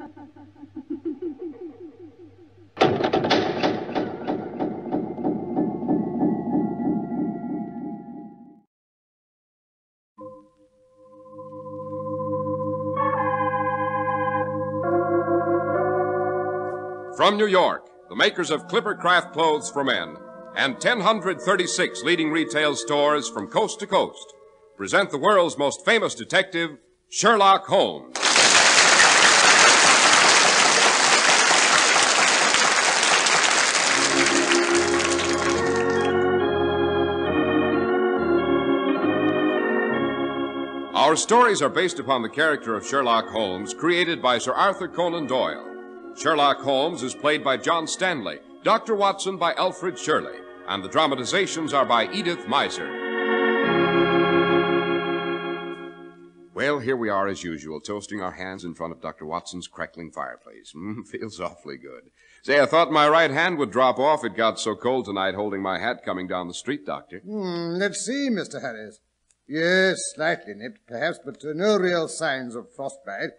From New York, the makers of Clippercraft clothes for men and 1,036 leading retail stores from coast to coast present the world's most famous detective, Sherlock Holmes. Our stories are based upon the character of Sherlock Holmes, created by Sir Arthur Conan Doyle. Sherlock Holmes is played by John Stanley, Dr. Watson by Alfred Shirley, and the dramatizations are by Edith Meiser. Well, here we are as usual, toasting our hands in front of Dr. Watson's crackling fireplace. Feels awfully good. Say, I thought my right hand would drop off. It got so cold tonight holding my hat coming down the street, Doctor. Let's see, Mr. Harris. Yes, slightly nipped, perhaps, but no real signs of frostbite.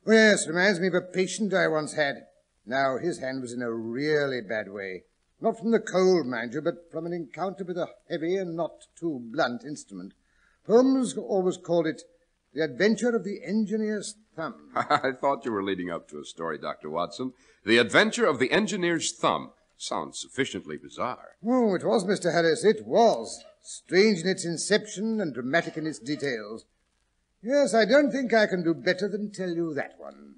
Oh, yes, reminds me of a patient I once had. Now, his hand was in a really bad way. Not from the cold, mind you, but from an encounter with a heavy and not too blunt instrument. Holmes always called it the adventure of the engineer's thumb. I thought you were leading up to a story, Dr. Watson. The adventure of the engineer's thumb. Sounds sufficiently bizarre. Oh, it was, Mr. Harris, it was. Strange in its inception and dramatic in its details. Yes, I don't think I can do better than tell you that one.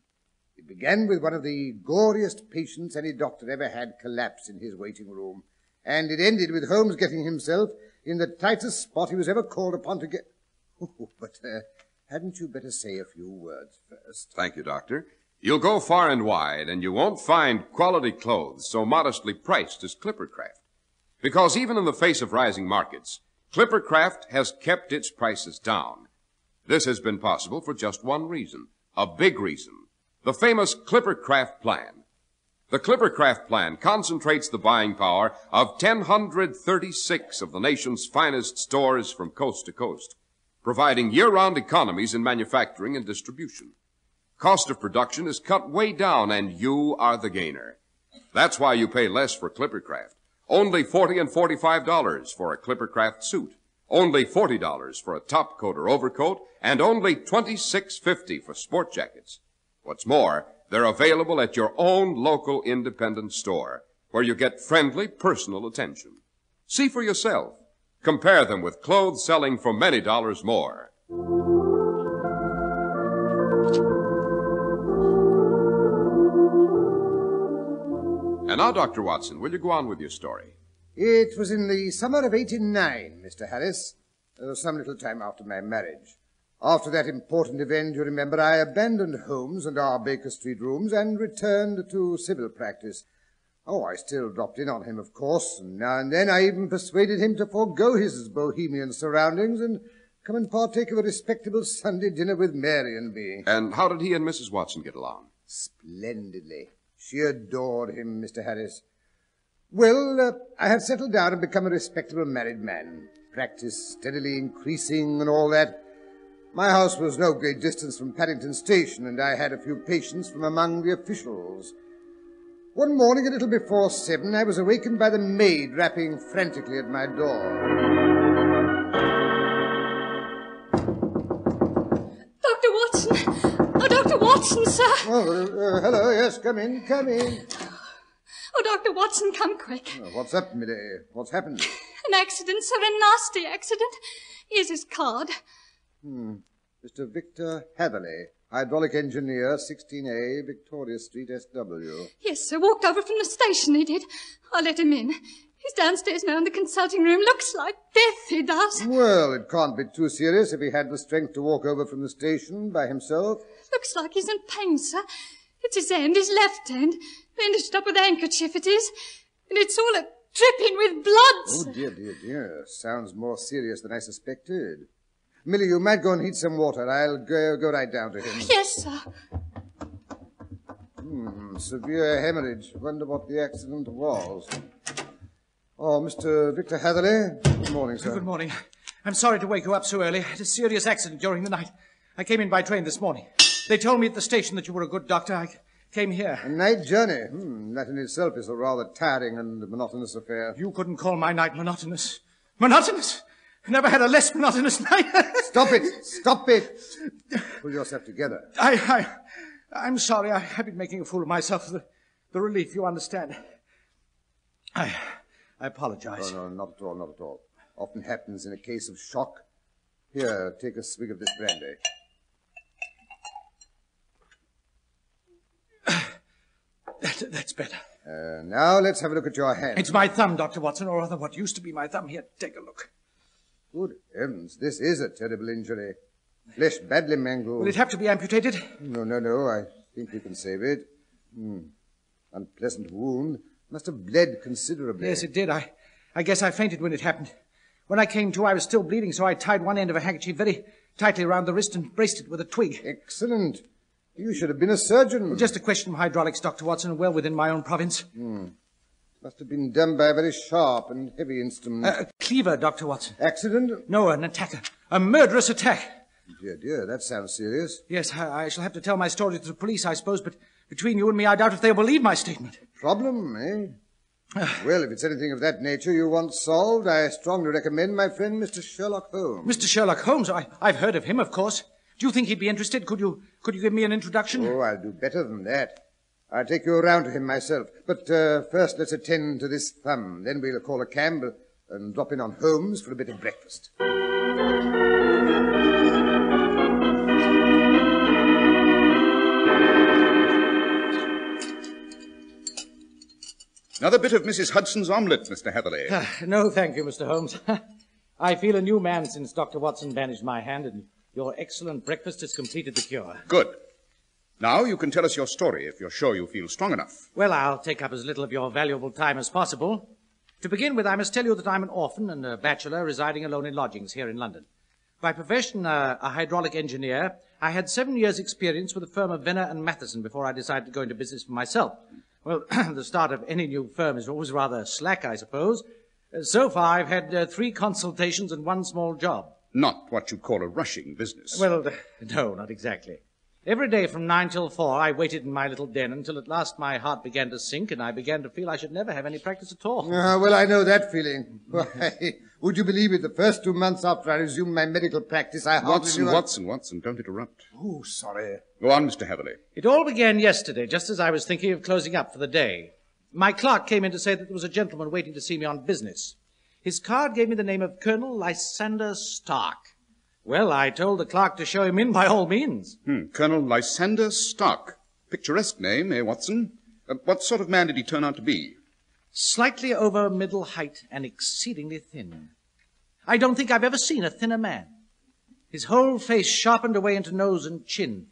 It began with one of the goriest patients any doctor ever had collapse in his waiting room. And it ended with Holmes getting himself in the tightest spot he was ever called upon to get... Oh, but hadn't you better say a few words first? Thank you, Doctor. You'll go far and wide, and you won't find quality clothes so modestly priced as Clippercraft. Because even in the face of rising markets, Clippercraft has kept its prices down. This has been possible for just one reason, a big reason, the famous Clippercraft Plan. The Clippercraft Plan concentrates the buying power of 1,036 of the nation's finest stores from coast to coast, providing year-round economies in manufacturing and distribution. Cost of production is cut way down, and you are the gainer. That's why you pay less for Clippercraft. Only $40 and $45 for a Clippercraft suit. Only $40 for a top coat or overcoat, and only $26.50 for sport jackets. What's more, they're available at your own local independent store, where you get friendly, personal attention. See for yourself. Compare them with clothes selling for many dollars more. And now, Dr. Watson, will you go on with your story? It was in the summer of '89, Mr. Harris, some little time after my marriage. After that important event, you remember, I abandoned Holmes and our Baker Street rooms and returned to civil practice. Oh, I still dropped in on him, of course, and now and then I even persuaded him to forego his bohemian surroundings and come and partake of a respectable Sunday dinner with Mary and me. And how did he and Mrs. Watson get along? Splendidly. She adored him, Mr. Harris. Well, I had settled down and become a respectable married man. Practice steadily increasing and all that. My house was no great distance from Paddington Station, and I had a few patients from among the officials. One morning, a little before 7, I was awakened by the maid rapping frantically at my door. Dr. Watson! Oh, Dr. Watson, sir! Oh, hello, yes, come in, come in. Oh, Dr. Watson, come quick. What's up, Millie? What's happened? An accident, sir, a nasty accident. Here's his card. Mr. Victor Hatherley, hydraulic engineer, 16A, Victoria Street, SW. Yes, sir, walked over from the station, he did. I let him in. He's downstairs now in the consulting room. Looks like death, he does. Well, it can't be too serious if he had the strength to walk over from the station by himself. Looks like he's in pain, sir. It's his hand, his left hand. Bandaged up with a handkerchief it is. And it's all dripping with blood. Oh, dear, dear, dear. Sounds more serious than I suspected. Millie, you might go and heat some water. I'll go right down to him. Yes, sir. Severe hemorrhage. Wonder what the accident was. Oh, Mr. Victor Hatherley. Good morning, sir. Good morning. I'm sorry to wake you up so early. I had a serious accident during the night. I came in by train this morning. They told me at the station that you were a good doctor. I came here. A night journey? That in itself is a rather tiring and monotonous affair. You couldn't call my night monotonous. Monotonous? Never had a less monotonous night. Stop it! Stop it! Pull yourself together. I'm sorry. I've been making a fool of myself. The relief, you understand. I apologize. Oh, no, not at all, not at all. Often happens in a case of shock. Here, take a swig of this brandy. That's better. Now let's have a look at your hand. It's my thumb, Dr. Watson, or rather what used to be my thumb. Here, take a look. Good heavens, this is a terrible injury. Flesh badly mangled. Will it have to be amputated? No. I think we can save it. Unpleasant wound. Must have bled considerably. Yes, it did. I guess I fainted when it happened. When I came to, I was still bleeding, so I tied one end of a handkerchief very tightly around the wrist and braced it with a twig. Excellent. You should have been a surgeon. Well, just a question of hydraulics, Dr. Watson, well within my own province. Must have been done by a very sharp and heavy instrument. A cleaver, Dr. Watson. Accident? No, an attacker. A murderous attack. Dear, that sounds serious. Yes, I shall have to tell my story to the police, I suppose, but between you and me, I doubt if they'll believe my statement. Problem, eh? Well, if it's anything of that nature you want solved, I strongly recommend my friend Mr. Sherlock Holmes. Mr. Sherlock Holmes? I've heard of him, of course. Do you think he'd be interested? Could you give me an introduction? Oh, I'll do better than that. I'll take you around to him myself. But first, let's attend to this thumb. Then we'll call a cab and drop in on Holmes for a bit of breakfast. Another bit of Mrs. Hudson's omelette, Mr. Heatherley. No, thank you, Mr. Holmes. I feel a new man since Dr. Watson bandaged my hand, and your excellent breakfast has completed the cure. Good. Now you can tell us your story if you're sure you feel strong enough. Well, I'll take up as little of your valuable time as possible. To begin with, I must tell you that I'm an orphan and a bachelor residing alone in lodgings here in London. By profession, a hydraulic engineer, I had 7 years' experience with the firm of Venner and Matheson before I decided to go into business for myself. Well, the start of any new firm is always rather slack, I suppose. So far, I've had 3 consultations and 1 small job. Not what you'd call a rushing business. Well, no, not exactly. Every day from 9 till 4, I waited in my little den until at last my heart began to sink and I began to feel I should never have any practice at all. Well, I know that feeling. Why, would you believe it? The first 2 months after I resumed my medical practice, I hardly knew... Watson, don't interrupt. Oh, sorry. Go on, Mr. Heatherley. It all began yesterday, just as I was thinking of closing up for the day. My clerk came in to say that there was a gentleman waiting to see me on business. His card gave me the name of Colonel Lysander Stark. Well, I told the clerk to show him in by all means. Colonel Lysander Stark. Picturesque name, eh, Watson? What sort of man did he turn out to be? Slightly over middle height and exceedingly thin. I don't think I've ever seen a thinner man. His whole face sharpened away into nose and chin,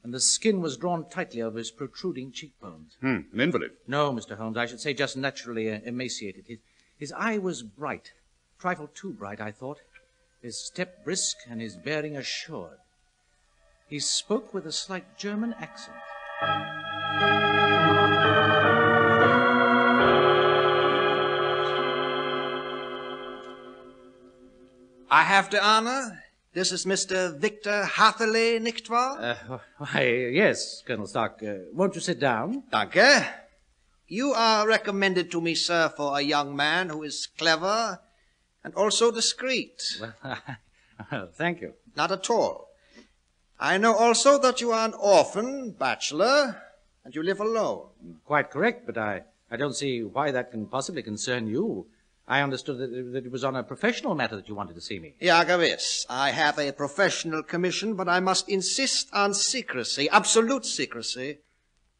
and the skin was drawn tightly over his protruding cheekbones. An invalid? No, Mr. Holmes, I should say just naturally emaciated. His eye was bright, a trifle too bright, I thought. His step brisk and his bearing assured. He spoke with a slight German accent. I have the honor. This is Mr. Victor Hatherley, nicht wahr? Why, yes, Colonel Stark. Won't you sit down? Danke. You are recommended to me, sir, for a young man who is clever and also discreet. Well, thank you. Not at all. I know also that you are an orphan, bachelor, and you live alone. Quite correct, but I don't see why that can possibly concern you. I understood that it was on a professional matter that you wanted to see me. Ja, gewiss. I have a professional commission, but I must insist on secrecy, absolute secrecy.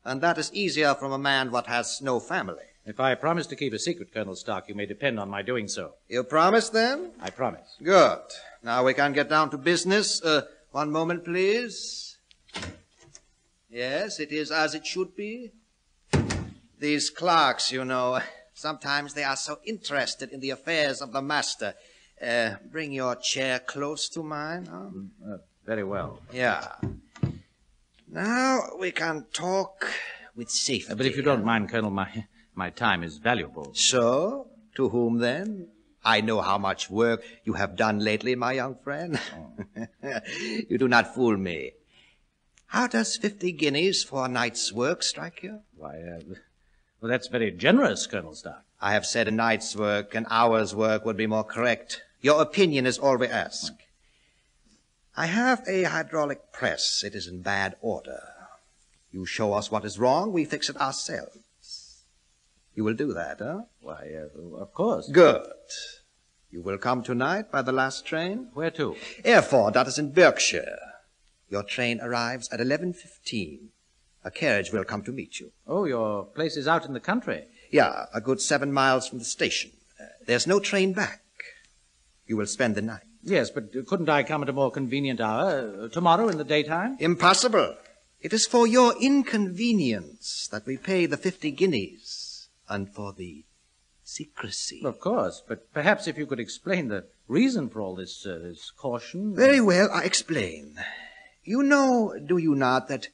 And that is easier from a man what has no family. If I promise to keep a secret, Colonel Stark, you may depend on my doing so. You promise, then? I promise. Good. Now we can get down to business. 1 moment, please. Yes, it is as it should be. These clerks, you know, sometimes they are so interested in the affairs of the master. Bring your chair close to mine. Huh? Very well. Yeah. Now we can talk with safety. But if you don't mind, Colonel, my time is valuable. So, to whom then? I know how much work you have done lately, my young friend. You do not fool me. How does 50 guineas for a night's work strike you? Why, well, that's very generous, Colonel Stark. I have said a night's work. An hour's work would be more correct. Your opinion is all we ask. I have a hydraulic press. It is in bad order. You show us what is wrong, we fix it ourselves. You will do that, huh? Why, of course. Good. You will come tonight by the last train? Where to? Erfurt, that is in Berkshire. Your train arrives at 11:15. A carriage will come to meet you. Oh, your place is out in the country. Yeah, a good 7 miles from the station. There's no train back. You will spend the night. Yes, but couldn't I come at a more convenient hour? Tomorrow in the daytime? Impossible. It is for your inconvenience that we pay the 50 guineas, and for the secrecy. Of course, but perhaps if you could explain the reason for all this caution. Very well, I explain. You know, do you not, that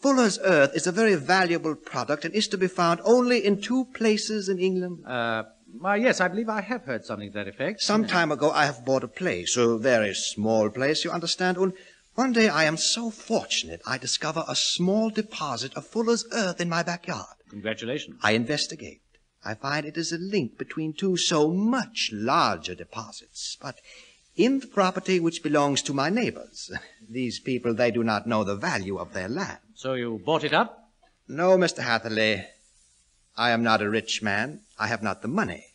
Fuller's Earth is a very valuable product and is to be found only in 2 places in England? Why, yes, I believe I have heard something to that effect. Some time ago I have bought a place, a very small place, you understand, and one day I am so fortunate I discover a small deposit of Fuller's Earth in my backyard. Congratulations. I investigate. I find it is a link between 2 so much larger deposits, but in the property which belongs to my neighbors. These people, they do not know the value of their land. So you bought it up? No, Mr. Hatherley. I am not a rich man. I have not the money.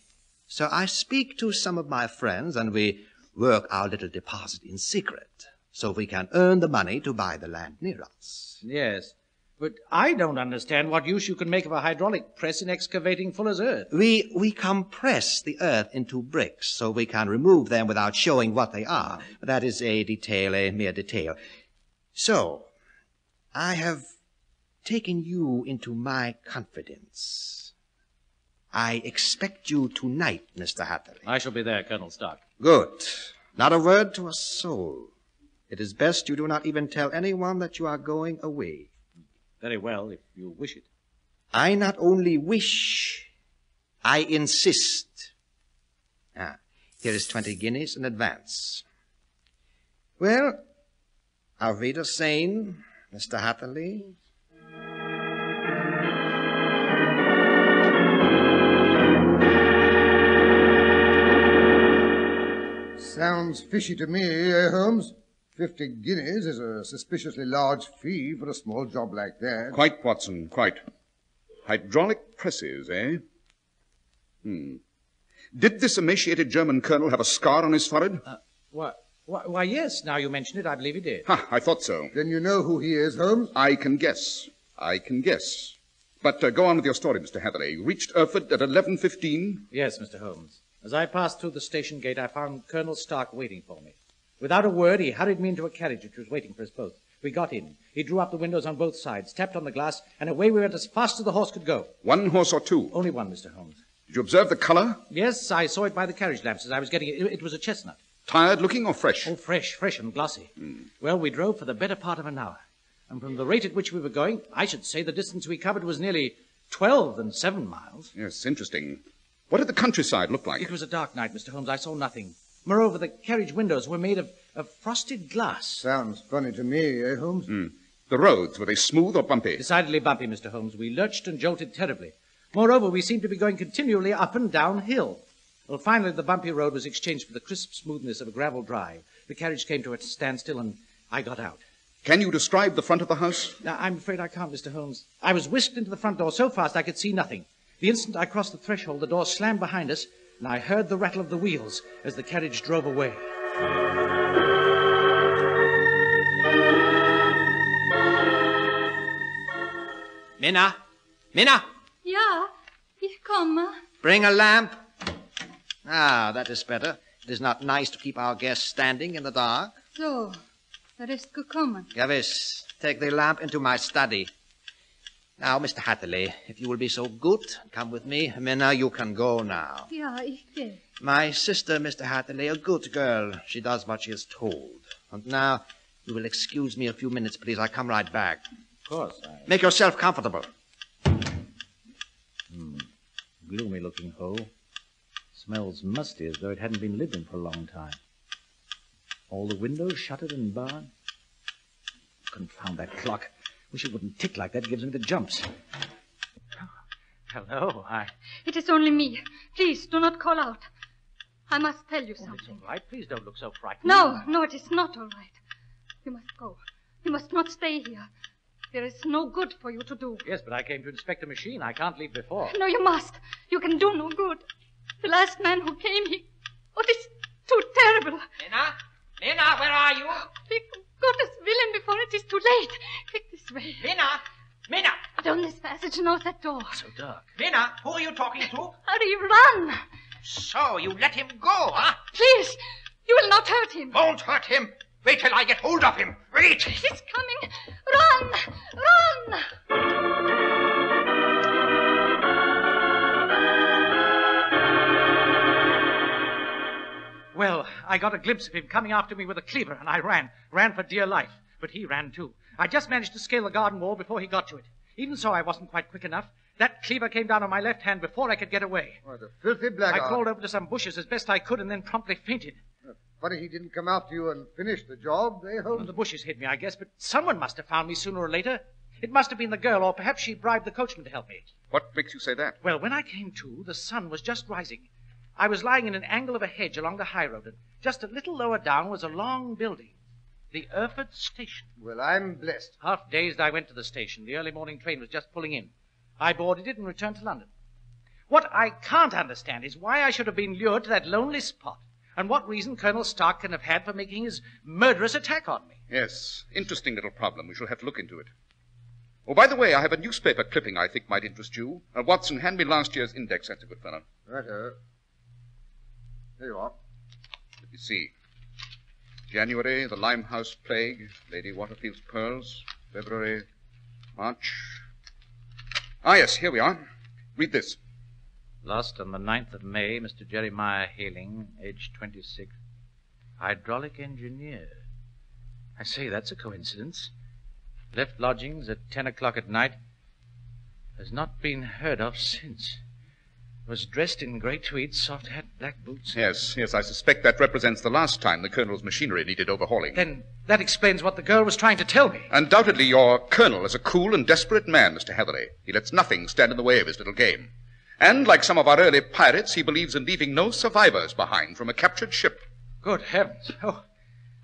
So I speak to some of my friends, and we work our little deposit in secret, so we can earn the money to buy the land near us. Yes. But I don't understand what use you can make of a hydraulic press in excavating Fuller's Earth. We compress the earth into bricks so we can remove them without showing what they are. That is a detail, a mere detail. So, I have taken you into my confidence. I expect you tonight, Mr. Hatherley. I shall be there, Colonel Stark. Good. Not a word to a soul. It is best you do not even tell anyone that you are going away. Very well, if you wish it. I not only wish, I insist. Here is 20 guineas in advance. Well, auf Wiedersehen, Mr. Hatherley. Sounds fishy to me, eh, Holmes? 50 guineas is a suspiciously large fee for a small job like that. Quite, Watson, quite. Hydraulic presses, eh? Did this emaciated German colonel have a scar on his forehead? Why, yes, now you mention it, I believe he did. Ha, I thought so. Then you know who he is, Holmes? I can guess. But go on with your story, Mr. Hatherley. You reached Erfurt at 11:15? Yes, Mr. Holmes. As I passed through the station gate, I found Colonel Stark waiting for me. Without a word, he hurried me into a carriage which was waiting for us both. We got in. He drew up the windows on both sides, tapped on the glass, and away we went as fast as the horse could go. 1 horse or 2? Only one, Mr. Holmes. Did you observe the color? Yes, I saw it by the carriage lamps as I was getting it. It was a chestnut. Tired looking or fresh? Oh, fresh and glossy. Well, we drove for the better part of an hour. And from the rate at which we were going, I should say the distance we covered was nearly 12 and 7 miles. Yes, interesting. What did the countryside look like? It was a dark night, Mr. Holmes. I saw nothing. Moreover, the carriage windows were made of frosted glass. Sounds funny to me, eh, Holmes? The roads, were they smooth or bumpy? Decidedly bumpy, Mr. Holmes. We lurched and jolted terribly. Moreover, we seemed to be going continually up and down hill. Well, finally, the bumpy road was exchanged for the crisp smoothness of a gravel drive. The carriage came to a standstill, and I got out. Can you describe the front of the house? Now, I'm afraid I can't, Mr. Holmes. I was whisked into the front door so fast I could see nothing. The instant I crossed the threshold, the door slammed behind us, and I heard the rattle of the wheels as the carriage drove away. Minna! Ja, ich komme. Bring a lamp. That is better. It is not nice to keep our guests standing in the dark. So, ist gekommen. Gewiss. Take the lamp into my study. Now, Mr. Hatherley, if you will be so good, come with me. Minna, you can go now. Ja, ich will. My sister, Mr. Hatherley, a good girl. She does what she is told. And now, you will excuse me a few minutes, please. I come right back. Of course, Make yourself comfortable. Gloomy-looking hole. Smells musty, as though it hadn't been lived in for a long time. All the windows shuttered and barred. Confound that clock. Wish it wouldn't tick like that. It gives me the jumps. Hello, It is only me. Please, do not call out. I must tell you something. It's all right. Please don't look so frightened. No, it is not all right. You must go. You must not stay here. There is no good for you to do. Yes, but I came to inspect the machine. I can't leave before. No, you must. You can do no good. The last man who came, Oh, it is too terrible. Lena, where are you? Quick, go to this villain before it is too late. Quick, this way. Lena! Down this passage and out that door. So dark. Lena, who are you talking to? Hurry, run. So, you let him go, huh? Please, you will not hurt him. Won't hurt him. Wait till I get hold of him. Wait. He's coming. Run! Well, I got a glimpse of him coming after me with a cleaver, and I ran for dear life. But he ran too. I just managed to scale the garden wall before he got to it. Even so, I wasn't quite quick enough. That cleaver came down on my left hand before I could get away. What a filthy blackguard. I crawled over to some bushes as best I could and then promptly fainted. Funny he didn't come after you and finish the job, eh, Holmes? Well, the bushes hid me, I guess, but someone must have found me sooner or later. It must have been the girl, or perhaps she bribed the coachman to help me. What makes you say that? Well, when I came to, the sun was just rising. I was lying in an angle of a hedge along the high road, and just a little lower down was a long building. The Erfurt Station. Well, I'm blessed. Half dazed, I went to the station. The early morning train was just pulling in. I boarded it and returned to London. What I can't understand is why I should have been lured to that lonely spot, and what reason Colonel Stark can have had for making his murderous attack on me. Yes, interesting little problem. We shall have to look into it. Oh, by the way, I have a newspaper clipping I think might interest you. Watson, hand me last year's index. That's a good fellow. Righto. There you are. Let me see. January, the Limehouse Plague, Lady Waterfield's Pearls, February, March. Ah, yes, here we are. Read this. Lost on the 9th of May, Mr. Jeremiah Haling, age 26, hydraulic engineer. I say, that's a coincidence. Left lodgings at 10 o'clock at night. Has not been heard of since. Was dressed in grey tweeds, soft hat, black boots. Yes, I suspect that represents the last time the Colonel's machinery needed overhauling. Then that explains what the girl was trying to tell me. Undoubtedly, your Colonel is a cool and desperate man, Mr. Heatherley. He lets nothing stand in the way of his little game. And, like some of our early pirates, he believes in leaving no survivors behind from a captured ship. Good heavens. Oh,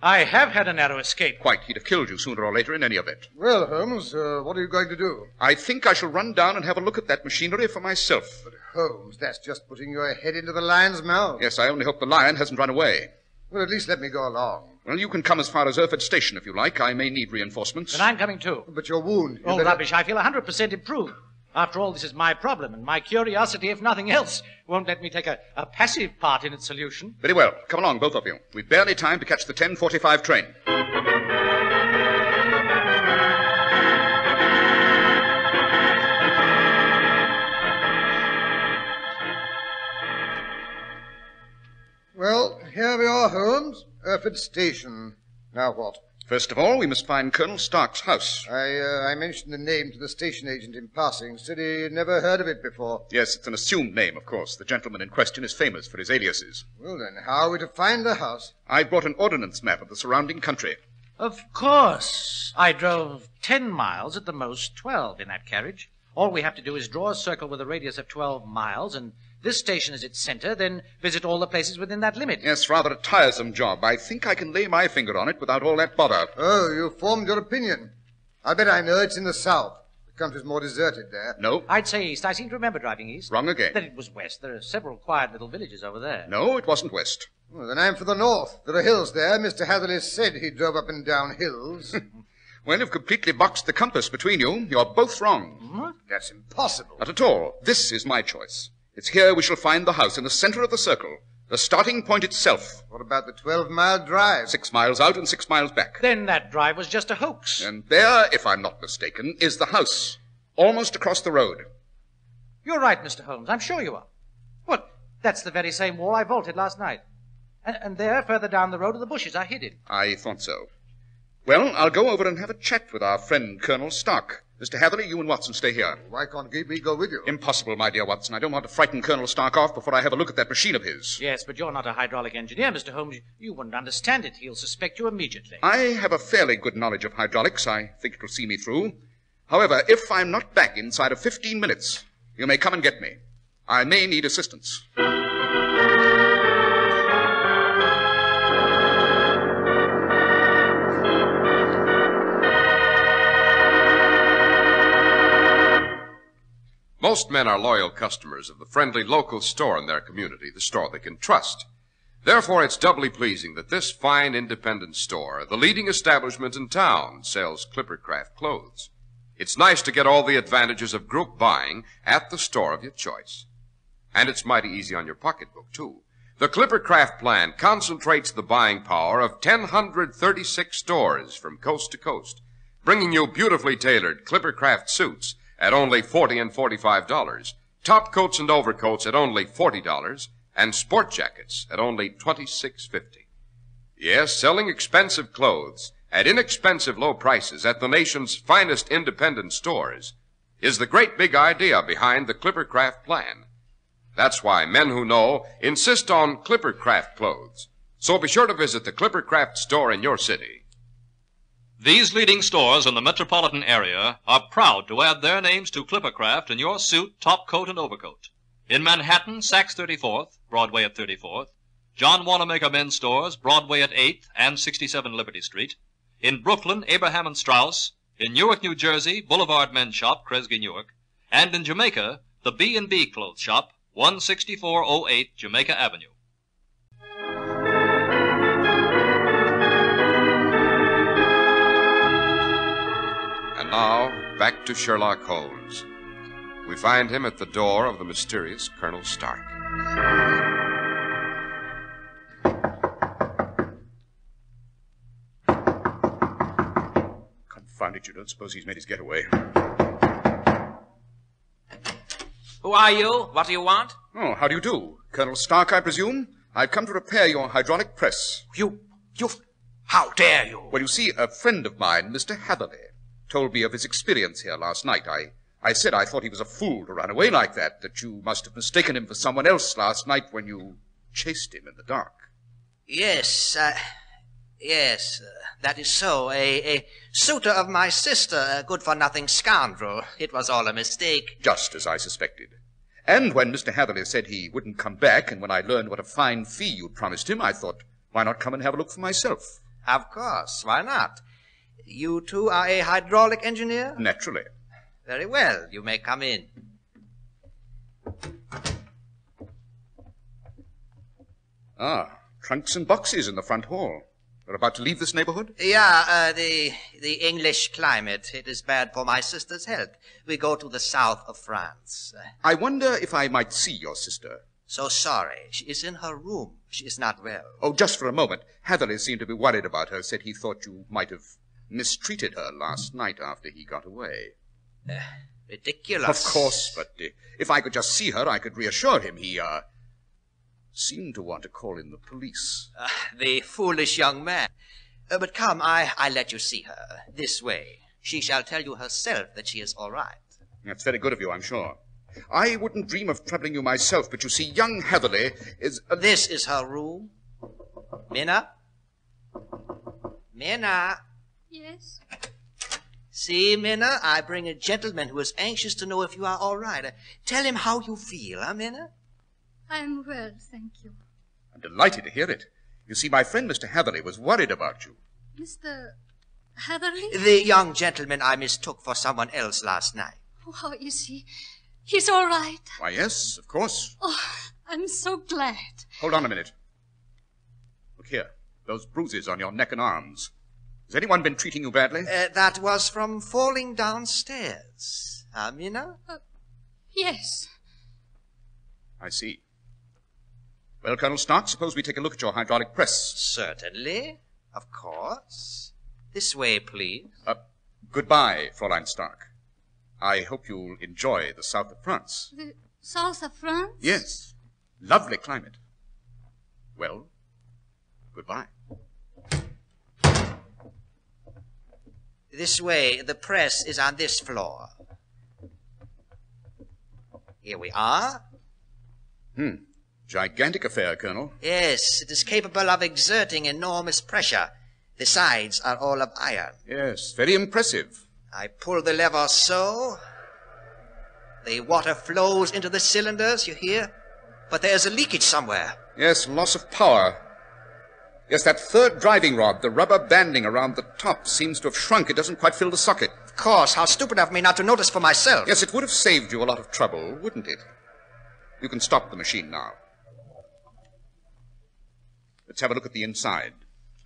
I have had a narrow escape. Quite. He'd have killed you sooner or later in any event. Well, Holmes, what are you going to do? I think I shall run down and have a look at that machinery for myself. But, Holmes, that's just putting your head into the lion's mouth. Yes, I only hope the lion hasn't run away. Well, at least let me go along. Well, you can come as far as Erfurt Station if you like. I may need reinforcements. Then I'm coming too. But your wound... Oh, rubbish. I feel 100% improved. After all, this is my problem, and my curiosity, if nothing else, won't let me take a passive part in its solution. Very well. Come along, both of you. We've barely time to catch the 10:45 train. Well, here we are, Holmes. Erfurt Station. Now what? First of all, we must find Colonel Stark's house. I mentioned the name to the station agent in passing. Said he never heard of it before. Yes, it's an assumed name, of course. The gentleman in question is famous for his aliases. Well, then, how are we to find the house? I brought an ordnance map of the surrounding country. Of course. I drove 10 miles, at the most 12 in that carriage. All we have to do is draw a circle with a radius of 12 miles, and this station is its center, then visit all the places within that limit. Yes, rather a tiresome job. I think I can lay my finger on it without all that bother. Oh, you've formed your opinion. I bet I know it's in the south. The country's more deserted there. No. I'd say east. I seem to remember driving east. Wrong again. Then it was west. There are several quiet little villages over there. No, it wasn't west. Well, then I'm for the north. There are hills there. Mr. Hatherley said he drove up and down hills. Well, you've completely boxed the compass between you. You're both wrong. What? That's impossible. Not at all. This is my choice. It's here we shall find the house in the center of the circle. The starting point itself. What about the 12-mile drive? 6 miles out and 6 miles back. Then that drive was just a hoax. And there, if I'm not mistaken, is the house. Almost across the road. You're right, Mr. Holmes. I'm sure you are. Well, that's the very same wall I vaulted last night. And there, further down the road, are the bushes I hid in. I thought so. Well, I'll go over and have a chat with our friend Colonel Stark. Mr. Hatherley, you and Watson stay here. Why can't me go with you? Impossible, my dear Watson. I don't want to frighten Colonel Stark off before I have a look at that machine of his. Yes, but you're not a hydraulic engineer, Mr. Holmes. You wouldn't understand it. He'll suspect you immediately. I have a fairly good knowledge of hydraulics. I think it'll see me through. However, if I'm not back inside of 15 minutes, you may come and get me. I may need assistance. Most men are loyal customers of the friendly local store in their community, the store they can trust. Therefore, it's doubly pleasing that this fine independent store, the leading establishment in town, sells Clippercraft clothes. It's nice to get all the advantages of group buying at the store of your choice. And it's mighty easy on your pocketbook, too. The Clippercraft plan concentrates the buying power of 1,036 stores from coast to coast, bringing you beautifully tailored Clippercraft suits at only $40 and $45, top coats and overcoats at only $40, and sport jackets at only $26.50. Yes, selling expensive clothes at inexpensive low prices at the nation's finest independent stores is the great big idea behind the Clippercraft plan. That's why men who know insist on Clippercraft clothes. So be sure to visit the Clippercraft store in your city. These leading stores in the metropolitan area are proud to add their names to Clippercraft in your suit, top coat, and overcoat. In Manhattan, Saks 34th, Broadway at 34th. John Wanamaker Men's Stores, Broadway at 8th and 67 Liberty Street. In Brooklyn, Abraham and Strauss. In Newark, New Jersey, Boulevard Men's Shop, Kresge, Newark. And in Jamaica, the B&B Clothes Shop, 16408 Jamaica Avenue. And now, back to Sherlock Holmes. We find him at the door of the mysterious Colonel Stark. Confound it, you don't suppose he's made his getaway. Who are you? What do you want? Oh, how do you do? Colonel Stark, I presume? I've come to repair your hydraulic press. How dare you? Well, you see, a friend of mine, Mr. Hatherley, told me of his experience here last night. I said I thought he was a fool to run away like that you must have mistaken him for someone else last night when you chased him in the dark. Yes, that is so. A suitor of my sister, a good-for-nothing scoundrel. It was all a mistake. Just as I suspected. And when Mr. Hatherley said he wouldn't come back, and when I learned what a fine fee you'd promised him, I thought, why not come and have a look for myself? Of course, why not? You too are a hydraulic engineer? Naturally. Very well, you may come in. Ah, trunks and boxes in the front hall. We're about to leave this neighborhood? Yeah, the English climate. It is bad for my sister's health. We go to the south of France. I wonder if I might see your sister. So sorry. She is in her room. She is not well. Oh, just for a moment. Hatherley seemed to be worried about her, said he thought you might have mistreated her last night after he got away. Ridiculous. Of course, but if I could just see her, I could reassure him. He, seemed to want to call in the police. The foolish young man. But come, I'll let you see her. This way. She shall tell you herself that she is all right. That's very good of you, I'm sure. I wouldn't dream of troubling you myself, but you see, young Hatherley is... This is her room. Minna? Minna? Yes? See, Minna, I bring a gentleman who is anxious to know if you are all right. Tell him how you feel, huh, Minna? I'm well, thank you. I'm delighted to hear it. You see, my friend Mr. Hatherley was worried about you. Mr. Hatherley? The young gentleman I mistook for someone else last night. Oh, how is he? He's all right. Why, yes, of course. Oh, I'm so glad. Hold on a minute. Look here, those bruises on your neck and arms. Has anyone been treating you badly? That was from falling downstairs. Minna? Yes. I see. Well, Colonel Stark, suppose we take a look at your hydraulic press. Certainly. Of course. This way, please. Goodbye, Fräulein Stark. I hope you'll enjoy the south of France. The south of France? Yes. Lovely climate. Well, goodbye. This way. The press is on this floor. Here we are. Gigantic affair, Colonel. Yes, it is capable of exerting enormous pressure. The sides are all of iron. Yes, very impressive. I pull the lever so. The water flows into the cylinders, you hear? But there's a leakage somewhere. Yes, loss of power. Yes, that third driving rod, the rubber banding around the top, seems to have shrunk. It doesn't quite fill the socket. Of course, how stupid of me not to notice for myself. Yes, it would have saved you a lot of trouble, wouldn't it? You can stop the machine now. Let's have a look at the inside.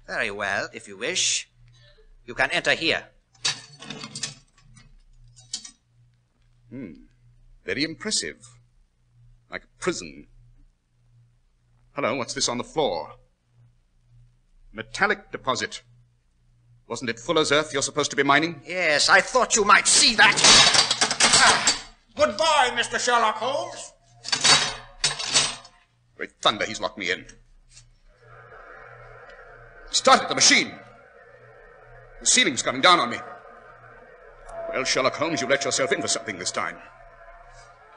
Very well, if you wish. You can enter here. Very impressive. Like a prison. Hello, what's this on the floor? Metallic deposit. Wasn't it Fuller's Earth you're supposed to be mining? Yes, I thought you might see that. Goodbye, Mr. Sherlock Holmes. Great thunder, he's locked me in. Started the machine. The ceiling's coming down on me. Well, Sherlock Holmes, you let yourself in for something this time.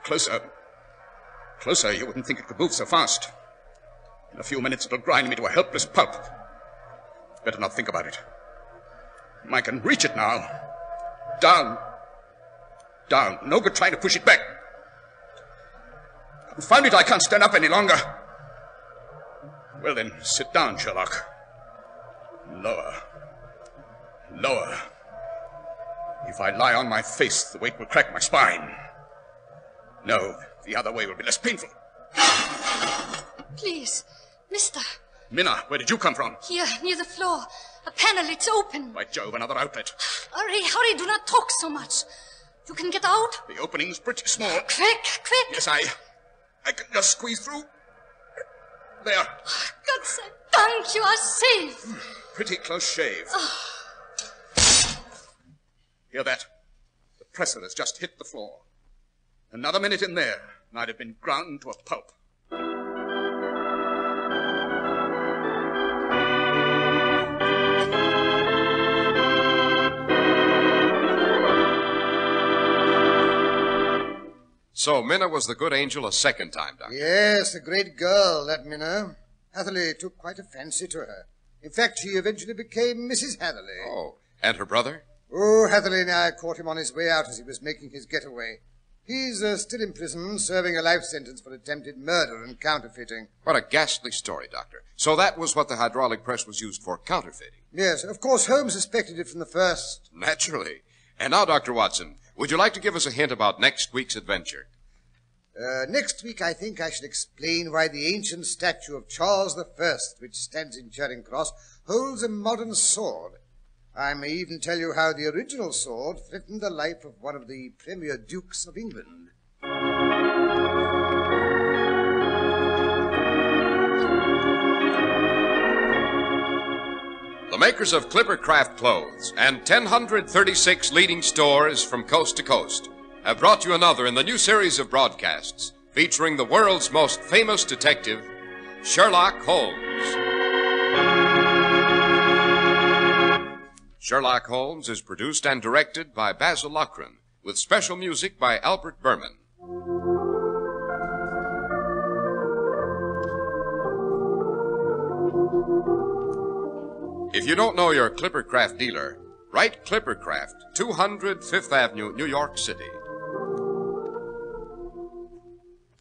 Closer. Closer, you wouldn't think it could move so fast. In a few minutes, it'll grind me to a helpless pulp. Better not think about it. I can reach it now. Down. Down. No good trying to push it back. Found it, I can't stand up any longer. Well then, sit down, Sherlock. Lower. Lower. If I lie on my face, the weight will crack my spine. No, the other way will be less painful. Please, mister. Minna, where did you come from? Here, near the floor. A panel, it's open. By Jove, another outlet. Hurry, hurry, do not talk so much. You can get out? The opening's pretty small. Quick, quick. Yes, I can just squeeze through. There. God save thank you are safe. Pretty close shave. Hear that? The presser has just hit the floor. Another minute in there, and I'd have been ground to a pulp. So Minna was the good angel a second time, Doctor. Yes, a great girl, that Minna. Hatherley took quite a fancy to her. In fact, she eventually became Mrs. Hatherley. Oh, and her brother? Oh, Hatherley and I caught him on his way out as he was making his getaway. He's still in prison, serving a life sentence for attempted murder and counterfeiting. What a ghastly story, Doctor. So that was what the hydraulic press was used for, counterfeiting. Yes, of course, Holmes suspected it from the first. Naturally. And now, Dr. Watson, would you like to give us a hint about next week's adventure? Next week, I think I shall explain why the ancient statue of Charles I, which stands in Charing Cross, holds a modern sword. I may even tell you how the original sword threatened the life of one of the premier dukes of England. The makers of Clippercraft clothes and 1,036 leading stores from coast to coast have brought you another in the new series of broadcasts featuring the world's most famous detective, Sherlock Holmes. Sherlock Holmes is produced and directed by Basil Lochran, with special music by Albert Berman. If you don't know your Clippercraft dealer, write Clippercraft, 200 Fifth Avenue, New York City.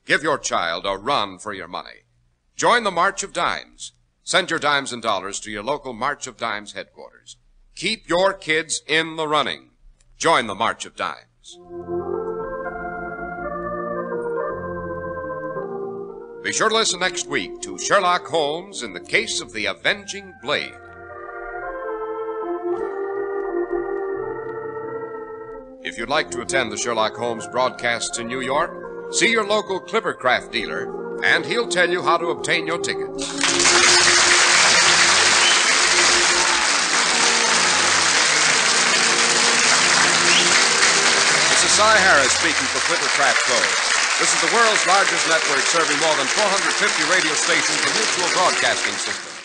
Give your child a run for your money. Join the March of Dimes. Send your dimes and dollars to your local March of Dimes headquarters. Keep your kids in the running. Join the March of Dimes. Be sure to listen next week to Sherlock Holmes in the Case of the Avenging Blade. If you'd like to attend the Sherlock Holmes broadcasts in New York, see your local Clippercraft dealer, and he'll tell you how to obtain your tickets. This is Cy Harris speaking for Clippercraft Clothes. This is the world's largest network serving more than 450 radio stations and mutual broadcasting systems.